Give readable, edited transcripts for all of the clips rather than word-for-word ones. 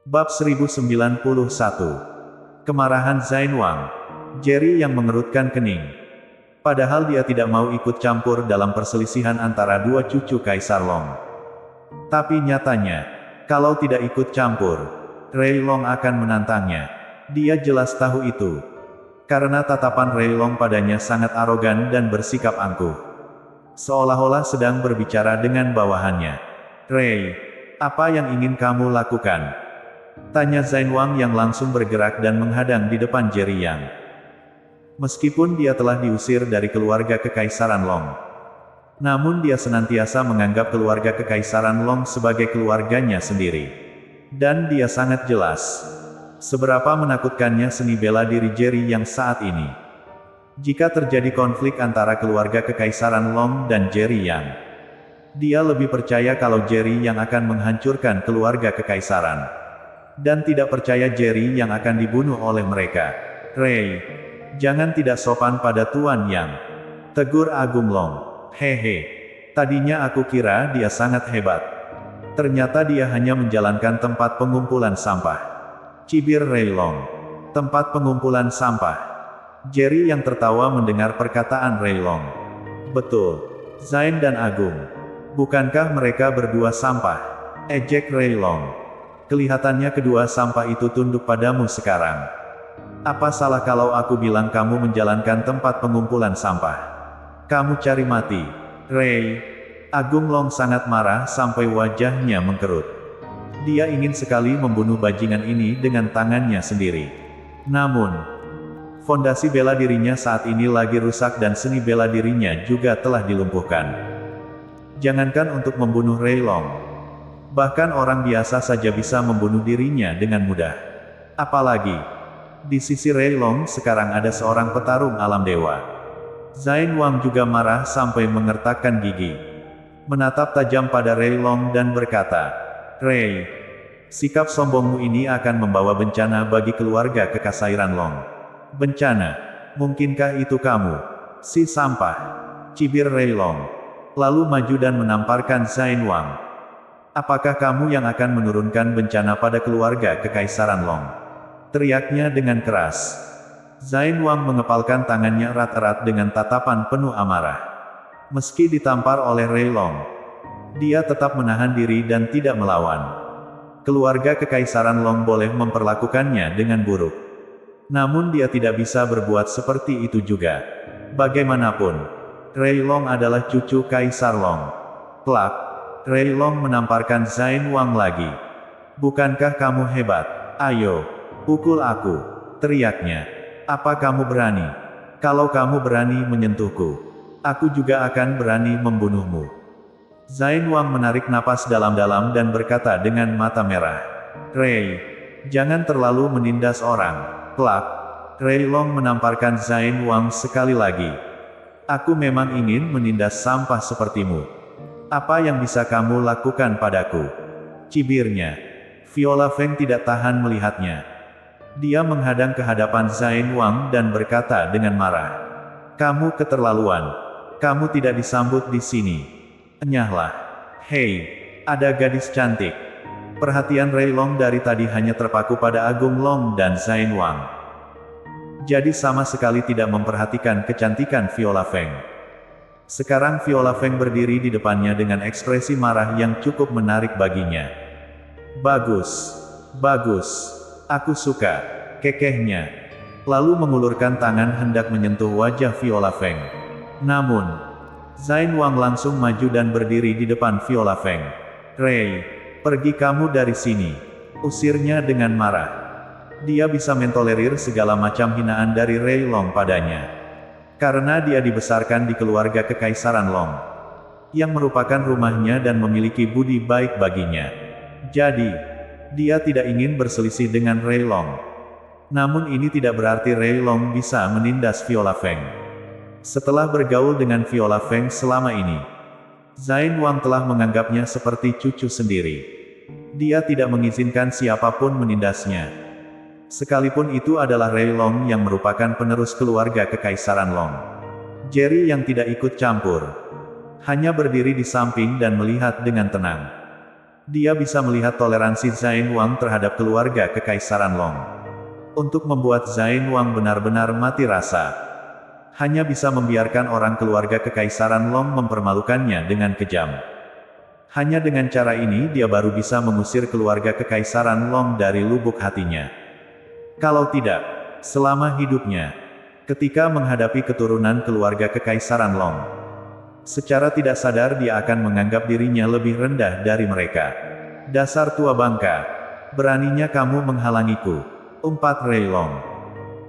Bab 1091. Kemarahan Zain Wang. Jerry yang mengerutkan kening. Padahal dia tidak mau ikut campur dalam perselisihan antara dua cucu Kaisar Long. Tapi nyatanya, kalau tidak ikut campur, Rei Long akan menantangnya. Dia jelas tahu itu. Karena tatapan Rei Long padanya sangat arogan dan bersikap angkuh. Seolah-olah sedang berbicara dengan bawahannya. "Rei, apa yang ingin kamu lakukan?" tanya Zain Wang yang langsung bergerak dan menghadang di depan Jerry Yang. Meskipun dia telah diusir dari keluarga Kekaisaran Long, namun dia senantiasa menganggap keluarga Kekaisaran Long sebagai keluarganya sendiri. Dan dia sangat jelas seberapa menakutkannya seni bela diri Jerry Yang saat ini. Jika terjadi konflik antara keluarga Kekaisaran Long dan Jerry Yang, dia lebih percaya kalau Jerry Yang akan menghancurkan keluarga Kekaisaran. Dan tidak percaya Jerry Yang akan dibunuh oleh mereka. "Rei, jangan tidak sopan pada Tuan Yang," tegur Agung Long. "Hehe, tadinya aku kira dia sangat hebat. Ternyata dia hanya menjalankan tempat pengumpulan sampah," cibir Rei Long. "Tempat pengumpulan sampah." Jerry Yang tertawa mendengar perkataan Rei Long. "Betul, Zain dan Agung. Bukankah mereka berdua sampah?" ejek Rei Long. "Kelihatannya kedua sampah itu tunduk padamu sekarang. Apa salah kalau aku bilang kamu menjalankan tempat pengumpulan sampah? Kamu cari mati, Rei." Agung Long sangat marah sampai wajahnya mengkerut. Dia ingin sekali membunuh bajingan ini dengan tangannya sendiri. Namun, fondasi bela dirinya saat ini lagi rusak dan seni bela dirinya juga telah dilumpuhkan. Jangankan untuk membunuh Rei Long, bahkan orang biasa saja bisa membunuh dirinya dengan mudah. Apalagi, di sisi Rei Long sekarang ada seorang petarung alam dewa. Zain Wang juga marah sampai mengertakkan gigi. Menatap tajam pada Rei Long dan berkata, "Rei, sikap sombongmu ini akan membawa bencana bagi keluarga Kekaisaran Long." "Bencana? Mungkinkah itu kamu, si sampah?" cibir Rei Long. Lalu maju dan menamparkan Zain Wang. "Apakah kamu yang akan menurunkan bencana pada keluarga Kekaisaran Long?" teriaknya dengan keras. Zain Wang mengepalkan tangannya erat-erat dengan tatapan penuh amarah. Meski ditampar oleh Rei Long, dia tetap menahan diri dan tidak melawan. Keluarga Kekaisaran Long boleh memperlakukannya dengan buruk, namun dia tidak bisa berbuat seperti itu juga. Bagaimanapun, Rei Long adalah cucu Kaisar Long. Plak. Rei Long menamparkan Zain Wang lagi. "Bukankah kamu hebat? Ayo, pukul aku," teriaknya. "Apa kamu berani? Kalau kamu berani menyentuhku, aku juga akan berani membunuhmu." Zain Wang menarik napas dalam-dalam dan berkata dengan mata merah, "Rei, jangan terlalu menindas orang." Plak. Rei Long menamparkan Zain Wang sekali lagi. "Aku memang ingin menindas sampah sepertimu. Apa yang bisa kamu lakukan padaku?" cibirnya. Viola Feng tidak tahan melihatnya. Dia menghadang ke hadapan Zain Wang dan berkata dengan marah, "Kamu keterlaluan. Kamu tidak disambut di sini. Enyahlah. Hei, ada gadis cantik." Perhatian Rei Long dari tadi hanya terpaku pada Agung Long dan Zain Wang. Jadi sama sekali tidak memperhatikan kecantikan Viola Feng. Sekarang Viola Feng berdiri di depannya dengan ekspresi marah yang cukup menarik baginya. "Bagus. Bagus. Aku suka," kekehnya. Lalu mengulurkan tangan hendak menyentuh wajah Viola Feng. Namun, Zain Wang langsung maju dan berdiri di depan Viola Feng. "Rei, pergi kamu dari sini," usirnya dengan marah. Dia bisa mentolerir segala macam hinaan dari Rei Long padanya. Karena dia dibesarkan di keluarga Kekaisaran Long, yang merupakan rumahnya dan memiliki budi baik baginya. Jadi, dia tidak ingin berselisih dengan Rei Long. Namun ini tidak berarti Rei Long bisa menindas Viola Feng. Setelah bergaul dengan Viola Feng selama ini, Zain Wang telah menganggapnya seperti cucu sendiri. Dia tidak mengizinkan siapapun menindasnya. Sekalipun itu adalah Rei Long yang merupakan penerus keluarga Kekaisaran Long. Jerry yang tidak ikut campur, hanya berdiri di samping dan melihat dengan tenang. Dia bisa melihat toleransi Zain Wang terhadap keluarga Kekaisaran Long. Untuk membuat Zain Wang benar-benar mati rasa, hanya bisa membiarkan orang keluarga Kekaisaran Long mempermalukannya dengan kejam. Hanya dengan cara ini dia baru bisa mengusir keluarga Kekaisaran Long dari lubuk hatinya. Kalau tidak, selama hidupnya, ketika menghadapi keturunan keluarga Kekaisaran Long, secara tidak sadar dia akan menganggap dirinya lebih rendah dari mereka. Dasar tua bangka, beraninya kamu menghalangiku, umpat Rei Long.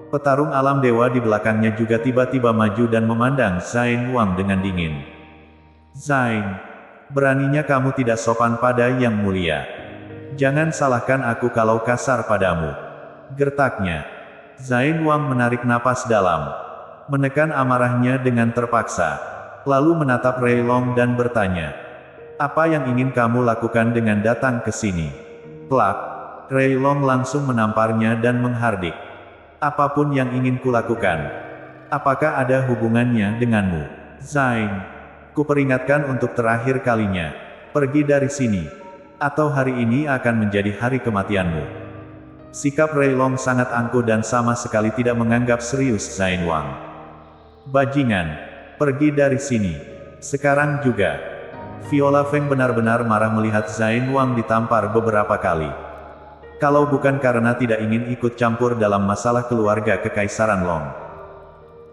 Petarung alam dewa di belakangnya juga tiba-tiba maju dan memandang Zain Wang dengan dingin. Zain, beraninya kamu tidak sopan pada yang mulia. Jangan salahkan aku kalau kasar padamu. Gertaknya. Zain Wang menarik napas dalam, menekan amarahnya dengan terpaksa. Lalu menatap Rei Long dan bertanya, "Apa yang ingin kamu lakukan dengan datang ke sini?" Plak, Rei Long langsung menamparnya dan menghardik. "Apapun yang ingin kulakukan. Apakah ada hubungannya denganmu? Zain, kuperingatkan untuk terakhir kalinya. Pergi dari sini. Atau hari ini akan menjadi hari kematianmu." Sikap Rei Long sangat angkuh dan sama sekali tidak menganggap serius Zain Wang. "Bajingan. Pergi dari sini. Sekarang juga." Viola Feng benar-benar marah melihat Zain Wang ditampar beberapa kali. Kalau bukan karena tidak ingin ikut campur dalam masalah keluarga Kekaisaran Long,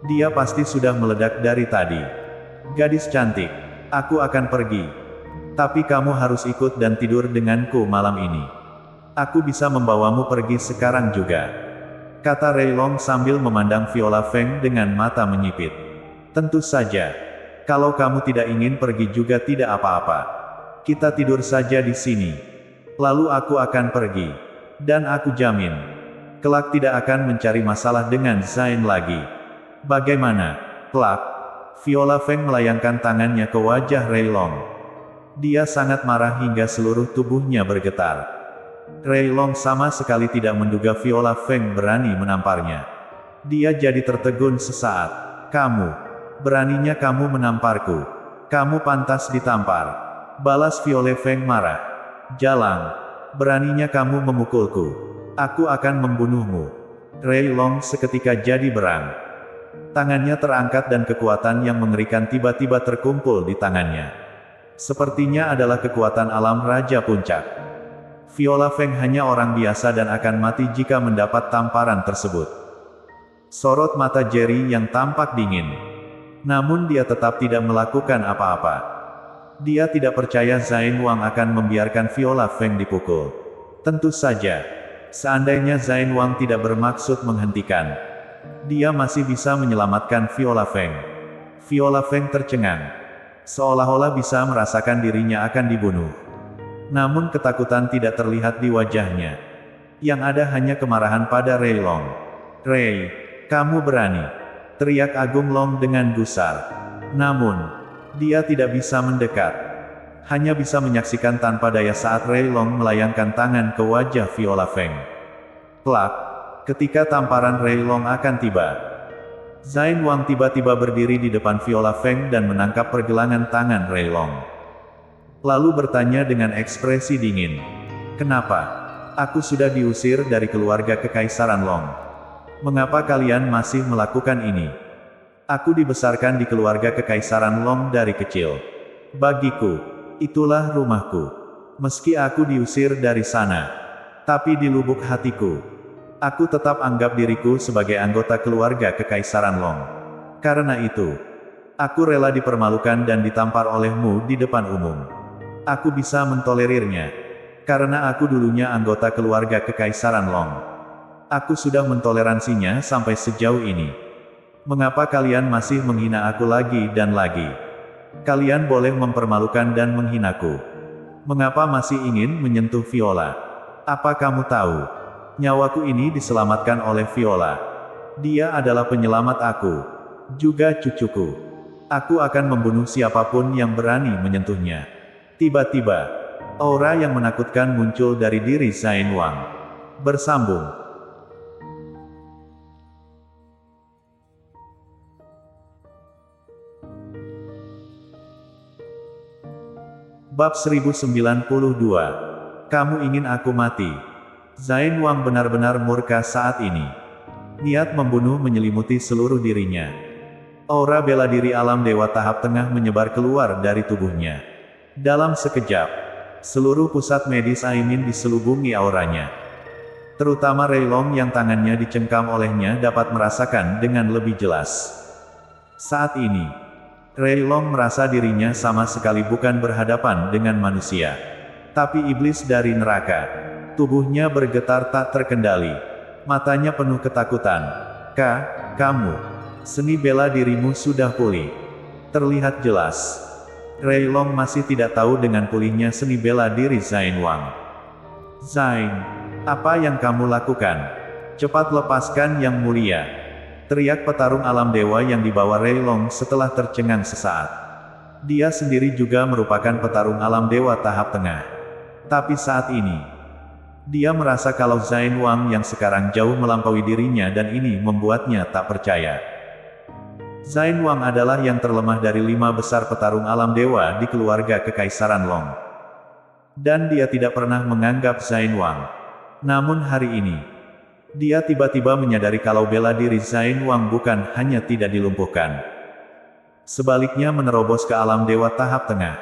dia pasti sudah meledak dari tadi. "Gadis cantik, aku akan pergi. Tapi kamu harus ikut dan tidur denganku malam ini. Aku bisa membawamu pergi sekarang juga," kata Rei Long sambil memandang Viola Feng dengan mata menyipit. "Tentu saja. Kalau kamu tidak ingin pergi juga tidak apa-apa. Kita tidur saja di sini. Lalu aku akan pergi. Dan aku jamin, kelak tidak akan mencari masalah dengan Zain lagi. Bagaimana?" Plak. Viola Feng melayangkan tangannya ke wajah Rei Long. Dia sangat marah hingga seluruh tubuhnya bergetar. Rei Long sama sekali tidak menduga Viola Feng berani menamparnya. Dia jadi tertegun sesaat. Beraninya kamu menamparku. Kamu pantas ditampar," balas Viola Feng marah. "Jalang. Beraninya kamu memukulku. Aku akan membunuhmu." Rei Long seketika jadi berang. Tangannya terangkat dan kekuatan yang mengerikan tiba-tiba terkumpul di tangannya. Sepertinya adalah kekuatan alam Raja Puncak. Viola Feng hanya orang biasa dan akan mati jika mendapat tamparan tersebut. Sorot mata Jerry yang tampak dingin. Namun dia tetap tidak melakukan apa-apa. Dia tidak percaya Zain Wang akan membiarkan Viola Feng dipukul. Tentu saja, seandainya Zain Wang tidak bermaksud menghentikan, dia masih bisa menyelamatkan Viola Feng. Viola Feng tercengang, seolah-olah bisa merasakan dirinya akan dibunuh. Namun ketakutan tidak terlihat di wajahnya. Yang ada hanya kemarahan pada Rei Long. "Rei, kamu berani!" teriak Agung Long dengan gusar. Namun, dia tidak bisa mendekat. Hanya bisa menyaksikan tanpa daya saat Rei Long melayangkan tangan ke wajah Viola Feng. Plak. Ketika tamparan Rei Long akan tiba, Zain Wang tiba-tiba berdiri di depan Viola Feng dan menangkap pergelangan tangan Rei Long. Lalu bertanya dengan ekspresi dingin, "Kenapa? Aku sudah diusir dari keluarga Kekaisaran Long. Mengapa kalian masih melakukan ini? Aku dibesarkan di keluarga Kekaisaran Long dari kecil. Bagiku, itulah rumahku. Meski aku diusir dari sana, tapi di lubuk hatiku, aku tetap anggap diriku sebagai anggota keluarga Kekaisaran Long. Karena itu, aku rela dipermalukan dan ditampar olehmu di depan umum. Aku bisa mentolerirnya, karena aku dulunya anggota keluarga Kekaisaran Long. Aku sudah mentoleransinya sampai sejauh ini. Mengapa kalian masih menghina aku lagi dan lagi? Kalian boleh mempermalukan dan menghinaku. Mengapa masih ingin menyentuh Viola? Apa kamu tahu? Nyawaku ini diselamatkan oleh Viola. Dia adalah penyelamat aku. Juga cucuku. Aku akan membunuh siapapun yang berani menyentuhnya." Tiba-tiba, aura yang menakutkan muncul dari diri Zain Wang. Bersambung. Bab 1092. Kamu ingin aku mati? Zain Wang benar-benar murka saat ini. Niat membunuh menyelimuti seluruh dirinya. Aura bela diri alam dewa tahap tengah menyebar keluar dari tubuhnya. Dalam sekejap, seluruh pusat medis Aimin diselubungi auranya. Terutama Rei Long yang tangannya dicengkam olehnya dapat merasakan dengan lebih jelas. Saat ini, Rei Long merasa dirinya sama sekali bukan berhadapan dengan manusia, tapi iblis dari neraka. Tubuhnya bergetar tak terkendali. Matanya penuh ketakutan. Kamu. Seni bela dirimu sudah pulih. Terlihat jelas. Rei Long masih tidak tahu dengan pulihnya seni bela diri Zain Wang. Zain, apa yang kamu lakukan? Cepat lepaskan yang mulia. Teriak petarung alam dewa yang dibawa Rei Long setelah tercengang sesaat. Dia sendiri juga merupakan petarung alam dewa tahap tengah. Tapi saat ini, dia merasa kalau Zain Wang yang sekarang jauh melampaui dirinya dan ini membuatnya tak percaya. Zain Wang adalah yang terlemah dari 5 besar petarung alam dewa di keluarga Kekaisaran Long. Dan dia tidak pernah menganggap Zain Wang. Namun hari ini, dia tiba-tiba menyadari kalau bela diri Zain Wang bukan hanya tidak dilumpuhkan. Sebaliknya menerobos ke alam dewa tahap tengah.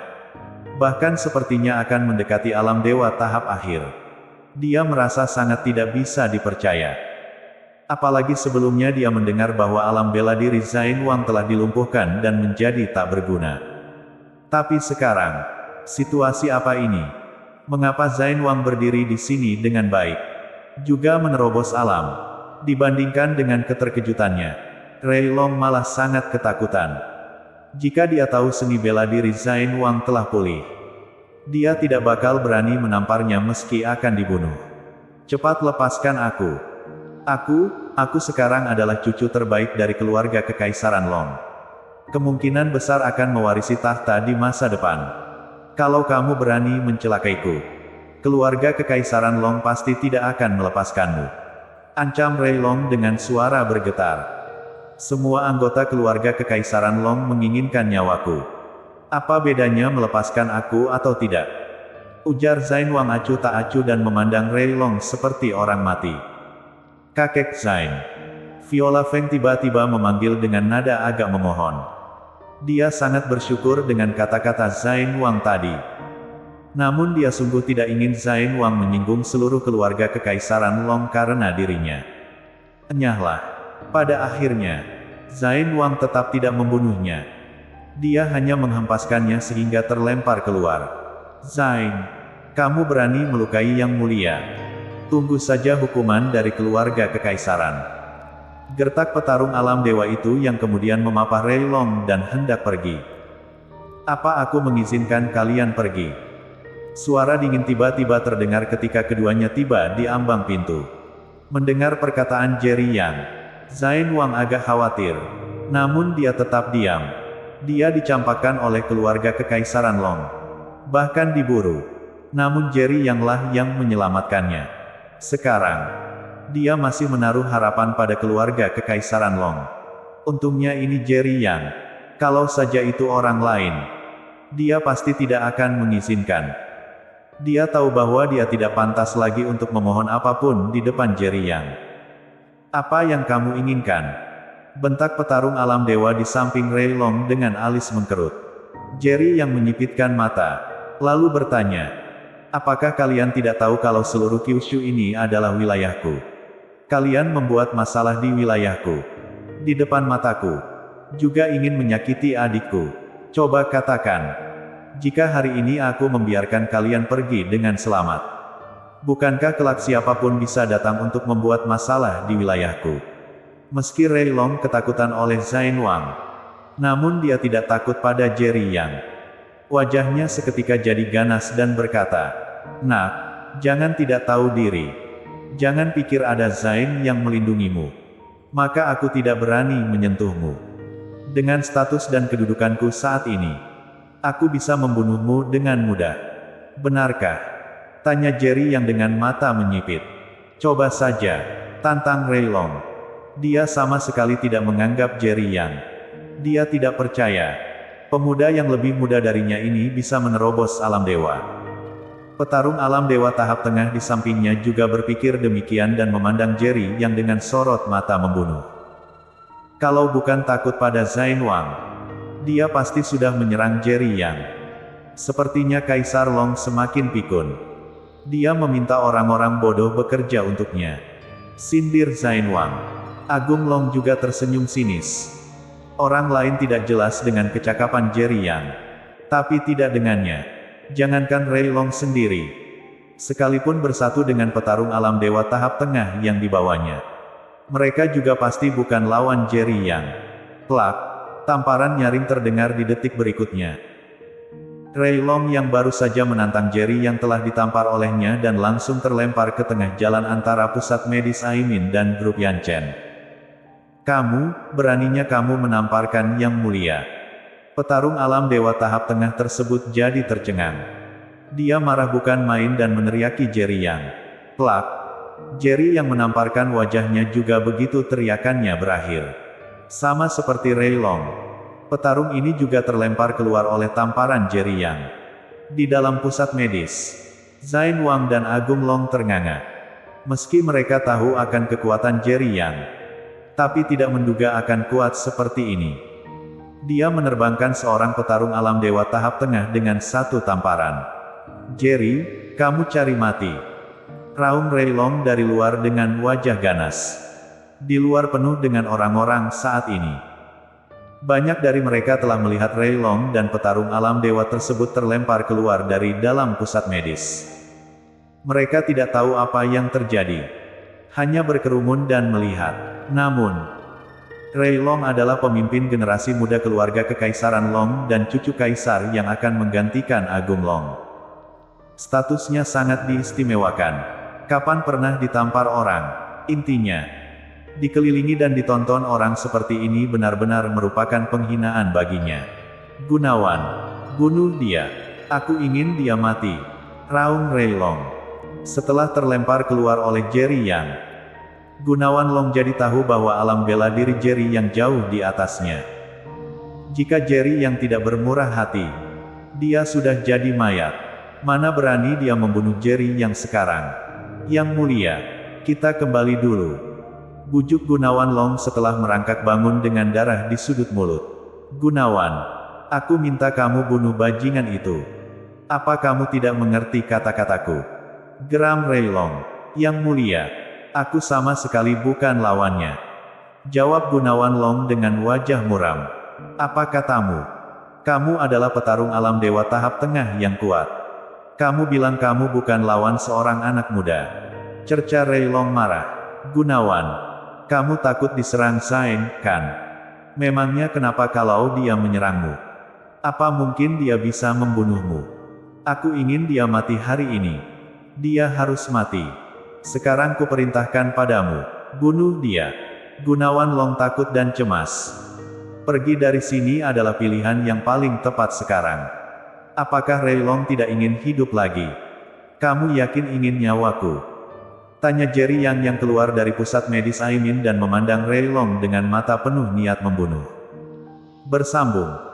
Bahkan sepertinya akan mendekati alam dewa tahap akhir. Dia merasa sangat tidak bisa dipercaya. Apalagi sebelumnya dia mendengar bahwa alam bela diri Zain Wang telah dilumpuhkan dan menjadi tak berguna. Tapi sekarang, situasi apa ini? Mengapa Zain Wang berdiri di sini dengan baik? Juga menerobos alam. Dibandingkan dengan keterkejutannya, Rei Long malah sangat ketakutan. Jika dia tahu seni bela diri Zain Wang telah pulih, dia tidak bakal berani menamparnya meski akan dibunuh. Cepat lepaskan aku. Aku sekarang adalah cucu terbaik dari keluarga Kekaisaran Long. Kemungkinan besar akan mewarisi tahta di masa depan. Kalau kamu berani mencelakaiku, keluarga Kekaisaran Long pasti tidak akan melepaskanmu. Ancam Rei Long dengan suara bergetar. Semua anggota keluarga Kekaisaran Long menginginkan nyawaku. Apa bedanya melepaskan aku atau tidak? Ujar Zain Wang acuh tak acuh dan memandang Rei Long seperti orang mati. Kakek Zain. Viola Feng tiba-tiba memanggil dengan nada agak memohon. Dia sangat bersyukur dengan kata-kata Zain Wang tadi. Namun dia sungguh tidak ingin Zain Wang menyinggung seluruh keluarga Kekaisaran Long karena dirinya. Enyahlah. Pada akhirnya, Zain Wang tetap tidak membunuhnya. Dia hanya menghempaskannya sehingga terlempar keluar. Zain, kamu berani melukai yang mulia. Tunggu saja hukuman dari keluarga Kekaisaran. Gertak petarung alam dewa itu yang kemudian memapah Rei Long dan hendak pergi. Apa aku mengizinkan kalian pergi? Suara dingin tiba-tiba terdengar ketika keduanya tiba di ambang pintu. Mendengar perkataan Jerry Yang, Zain Wang agak khawatir. Namun dia tetap diam. Dia dicampakkan oleh keluarga Kekaisaran Long. Bahkan diburu. Namun Jerry Yang lah yang menyelamatkannya. Sekarang, dia masih menaruh harapan pada keluarga Kekaisaran Long. Untungnya ini Jerry Yang. Kalau saja itu orang lain, dia pasti tidak akan mengizinkan. Dia tahu bahwa dia tidak pantas lagi untuk memohon apapun di depan Jerry Yang. Apa yang kamu inginkan? Bentak petarung alam dewa di samping Rei Long dengan alis mengkerut. Jerry Yang menyipitkan mata, lalu bertanya, apakah kalian tidak tahu kalau seluruh Kyushu ini adalah wilayahku? Kalian membuat masalah di wilayahku. Di depan mataku. Juga ingin menyakiti adikku. Coba katakan. Jika hari ini aku membiarkan kalian pergi dengan selamat. Bukankah kelak siapapun bisa datang untuk membuat masalah di wilayahku? Meski Rei Long ketakutan oleh Zain Wang. Namun dia tidak takut pada Jerry Yang. Wajahnya seketika jadi ganas dan berkata, "Nak, jangan tidak tahu diri. Jangan pikir ada Zain yang melindungimu. Maka aku tidak berani menyentuhmu. Dengan status dan kedudukanku saat ini, aku bisa membunuhmu dengan mudah." "Benarkah?" tanya Jerry Yang dengan mata menyipit. "Coba saja," tantang Rei Long. Dia sama sekali tidak menganggap Jerry Yang. Dia tidak percaya Pemuda yang lebih muda darinya ini bisa menerobos alam dewa. Petarung alam dewa tahap tengah di sampingnya juga berpikir demikian dan memandang Jerry yang dengan sorot mata membunuh. Kalau bukan takut pada Zain Wang, dia pasti sudah menyerang Jerry Yang. Sepertinya Kaisar Long semakin pikun. Dia meminta orang-orang bodoh bekerja untuknya. Sindir Zain Wang. Agung Long juga tersenyum sinis. Orang lain tidak jelas dengan kecakapan Jerry Yang. Tapi tidak dengannya. Jangankan Rei Long sendiri. Sekalipun bersatu dengan petarung alam dewa tahap tengah yang dibawanya. Mereka juga pasti bukan lawan Jerry Yang. Plak, tamparan nyaring terdengar di detik berikutnya. Rei Long yang baru saja menantang Jerry yang telah ditampar olehnya dan langsung terlempar ke tengah jalan antara pusat medis Aimin dan grup Yan Chen. Kamu, beraninya kamu menamparkan Yang Mulia. Petarung alam dewa tahap tengah tersebut jadi tercengang. Dia marah bukan main dan meneriaki Jerry Yang. Plak. Jerry yang menamparkan wajahnya juga begitu teriakannya berakhir. Sama seperti Rei Long. Petarung ini juga terlempar keluar oleh tamparan Jerry Yang. Di dalam pusat medis, Zain Wang dan Agung Long ternganga. Meski mereka tahu akan kekuatan Jerry Yang, tapi tidak menduga akan kuat seperti ini. Dia menerbangkan seorang petarung alam dewa tahap tengah dengan satu tamparan. Jerry, kamu cari mati. Raung Rei Long dari luar dengan wajah ganas. Di luar penuh dengan orang-orang saat ini. Banyak dari mereka telah melihat Rei Long dan petarung alam dewa tersebut terlempar keluar dari dalam pusat medis. Mereka tidak tahu apa yang terjadi. Hanya berkerumun dan melihat. Namun, Rei Long adalah pemimpin generasi muda keluarga Kekaisaran Long dan cucu kaisar yang akan menggantikan Agung Long. Statusnya sangat diistimewakan. Kapan pernah ditampar orang? Intinya, dikelilingi dan ditonton orang seperti ini benar-benar merupakan penghinaan baginya. Gunawan, bunuh dia. Aku ingin dia mati. Raung Rei Long. Setelah terlempar keluar oleh Jerry Yang, Gunawan Long jadi tahu bahwa alam bela diri Jerry yang jauh di atasnya. Jika Jerry yang tidak bermurah hati, dia sudah jadi mayat. Mana berani dia membunuh Jerry yang sekarang. Yang Mulia, kita kembali dulu. Bujuk Gunawan Long setelah merangkak bangun dengan darah di sudut mulut. Gunawan, aku minta kamu bunuh bajingan itu. Apa kamu tidak mengerti kata-kataku? Geram Rei Long. Yang Mulia, aku sama sekali bukan lawannya. Jawab Gunawan Long dengan wajah muram. Apa katamu? Kamu adalah petarung alam dewa tahap tengah yang kuat. Kamu bilang kamu bukan lawan seorang anak muda. Cerca Rei Long marah. Gunawan, kamu takut diserang Zain, kan? Memangnya kenapa kalau dia menyerangmu? Apa mungkin dia bisa membunuhmu? Aku ingin dia mati hari ini. Dia harus mati. Sekarang kuperintahkan padamu, bunuh dia. Gunawan Long takut dan cemas. Pergi dari sini adalah pilihan yang paling tepat sekarang. Apakah Rei Long tidak ingin hidup lagi? Kamu yakin ingin nyawaku? Tanya Jerry yang keluar dari pusat medis Aimin dan memandang Rei Long dengan mata penuh niat membunuh. Bersambung.